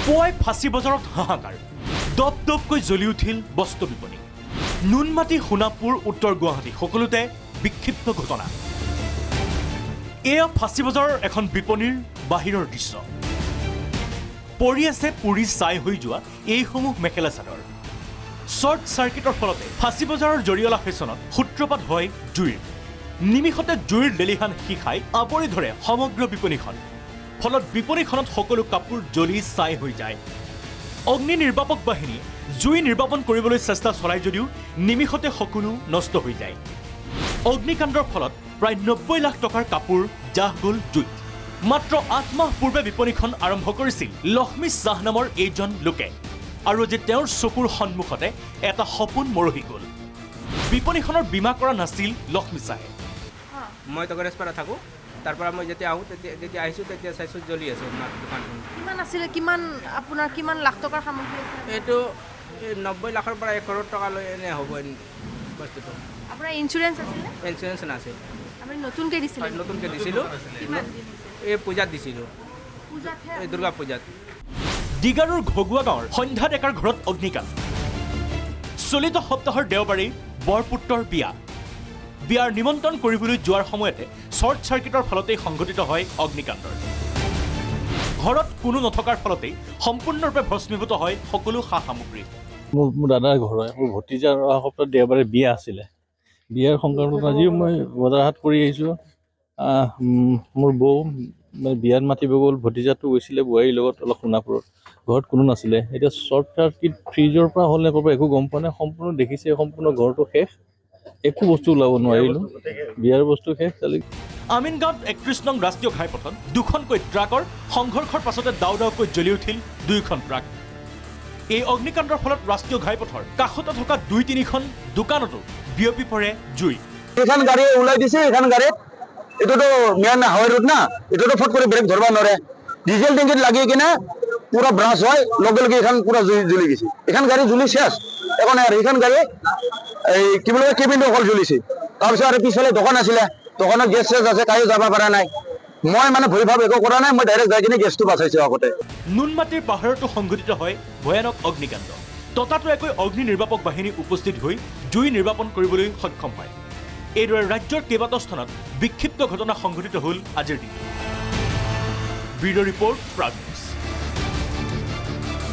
পুৱাই ফাঁচী বজাৰত হাহাকাৰ দপদপকৈ জ্বলি উঠিল বস্ত্ৰ বিপণী নুনমাটি সোণাপুৰ উত্তৰ গুৱাহাটী সকলোতে বিক্ষিপ্ত ঘটনা এয়া ফাঁচী বজাৰৰ এখন বিপণীৰ বাহিৰৰ দৃশ্য পৰি আছে পুৰি ছাই হৈ যোৱা এইসমূহ মেখেলা চাদৰ শ্বৰ্ট চাৰ্কিটৰ ফলতে ফাঁচী বজাৰৰ জৰিয়লা ফেশ্বনত সূত্ৰপাত হয় জুইৰ নিমিষতে জুইৰ লেলিহান শিখাই আৱৰি ধৰে সমগ্ৰ বিপণীখন ফলত বিপণীখনত সকলো কাপোৰ জ্বলি ছাই হৈ যায় অগ্নি নিৰ্বাপক বাহিনী জুই নিৰ্বাপন কৰিবলৈ চেষ্টা চলাই যদিও নিমিষতে সকলো নষ্ট হৈ যায় অগ্নিকাণ্ডৰ ফলত প্ৰায় 90 লাখ টকাৰ কাপোৰ জাহ গ'ল জুইত মাত্ৰ 8 মাহ পূৰ্বে বিপণীখন আৰম্ভ কৰিছিল লক্ষ্মী চাহ নামৰ এইজন লোকে আৰু যে তেওঁৰ চকুৰ সন্মুখতে এটা সপোন মৰহি গ'ল বিপণীখনৰ বীমা কৰা নাছিল লক্ষ্মী চাহে মই তগৰেশপাৰা থাকোঁ তাৰপৰা মই যেতিয়া আহোঁ যেতিয়া আহিছোঁ তেতিয়া চাইছোঁ জ্বলি আছে দোকানখন কিমান আছিলে কিমান আপোনাৰ কিমান লাখ টকাৰ সামগ্ৰী আছিল এইটো 90 লাখৰ পৰা 1 কোটি টকালৈ এনে হ'ব বস্তুটো আপোনাৰ ইঞ্চুৰেঞ্চ আছিলে ইঞ্চুৰেঞ্চ নাছিল আপুনি নতুনকৈ দিছিলে নতুনকৈ দিছিলোঁ এই পূজাত দিছিলোঁ এই দুৰ্গা পূজাত ডিগাৰুৰ ঘগুৱা গাঁৱৰ সন্ধ্যা ডেকাৰ ঘৰত অগ্নিকাণ্ড চলিত সপ্তাহৰ দেওবাৰে বৰপুত্ৰৰ বিয়াৰ নিমন্ত্ৰণ কৰিবলৈ যোৱাৰ সময়তে শ্বৰ্ট চাৰ্কিটৰ ফলতেই সংঘটিত হয় অগ্নিকাণ্ডৰ ঘৰত কোনো নথকাৰ ফলতেই সম্পূৰ্ণৰূপে ভস্মীভূত হয় সকলো সা সামগ্ৰী মোৰ দাদাৰ ঘৰ হয় মোৰ ভতিজাৰ অহা সপ্তাহত দেওবাৰে বিয়া আছিলে বিয়াৰ সংক্ৰান্তত আজিও মই বজাৰ হাট কৰি আহিছোঁ মোৰ বৌ বিয়াত মাতিব গ'ল ভতিজাটো গৈছিলে বোৱাৰীৰ লগত অলপ সোণাপুৰত ঘৰত কোনো নাছিলে এতিয়া শ্বৰ্ট চাৰ্কিট ফ্ৰিজৰ পৰা হ'ল নে ক'ৰবাত একো গম পোৱা নাই সম্পূৰ্ণ দেখিছে সম্পূৰ্ণ ঘৰটো শেষ একো বস্তু ওলাব নোৱাৰিলোঁ বিয়াৰ বস্তু শেষ খালি আমিনগাঁৱত 31 নং ৰাষ্ট্ৰীয় ঘাইপথত দুখনকৈ ট্ৰাকৰ সংঘৰ্ষৰ পাছতে দাও দাওকৈ জ্বলি উঠিল দুয়োখন ট্ৰাক এই অগ্নিকাণ্ডৰ ফলত ৰাষ্ট্ৰীয় ঘাইপথৰ কাষতে থকা 2-3খন দোকানতো বিয়পি পৰে জুই এখন গাড়ী ওলাই দিছে এখন গাড়ীত এইটোতো মেইন হাৱাই ৰোড না এইটোতো ফট কৰি ব্ৰেক ধৰবা নোৱাৰে ডিজেল টেংকিত লাগি কিনে পুৰা ব্ৰাছ হয় লগে লগে এখন পুৰা জ্বলি গৈছে এখন গাড়ী জ্বলি শেষ এখন আৰু এইখন গাড়ী এই কি বুলি কয় কেবিনটো অকল জ্বলিছে তাৰপিছত আৰু পিছফালে দোকান আছিলে দোকানত গেছ চেছ আছে কায়ো যাব পৰা নাই মই মানে ভৰি ভাৱ একো কৰা নাই মই ডাইৰেক্ট যাই কিনে গেছটো বাচাইছোঁ আগতে নুনমাটিৰ পাহাৰতো সংঘটিত হয় ভয়ানক অগ্নিকাণ্ড ততাতৈয়াকৈ অগ্নি নিৰ্বাপক বাহিনী উপস্থিত হৈ জুই নিৰ্বাপন কৰিবলৈ সক্ষম হয় এইদৰে ৰাজ্যৰ কেইবাটাও স্থানত বিক্ষিপ্ত ঘটনা সংঘটিত হ'ল আজিৰ দিনটো ব্যুৰ' ৰিপৰ্ট প্ৰাগ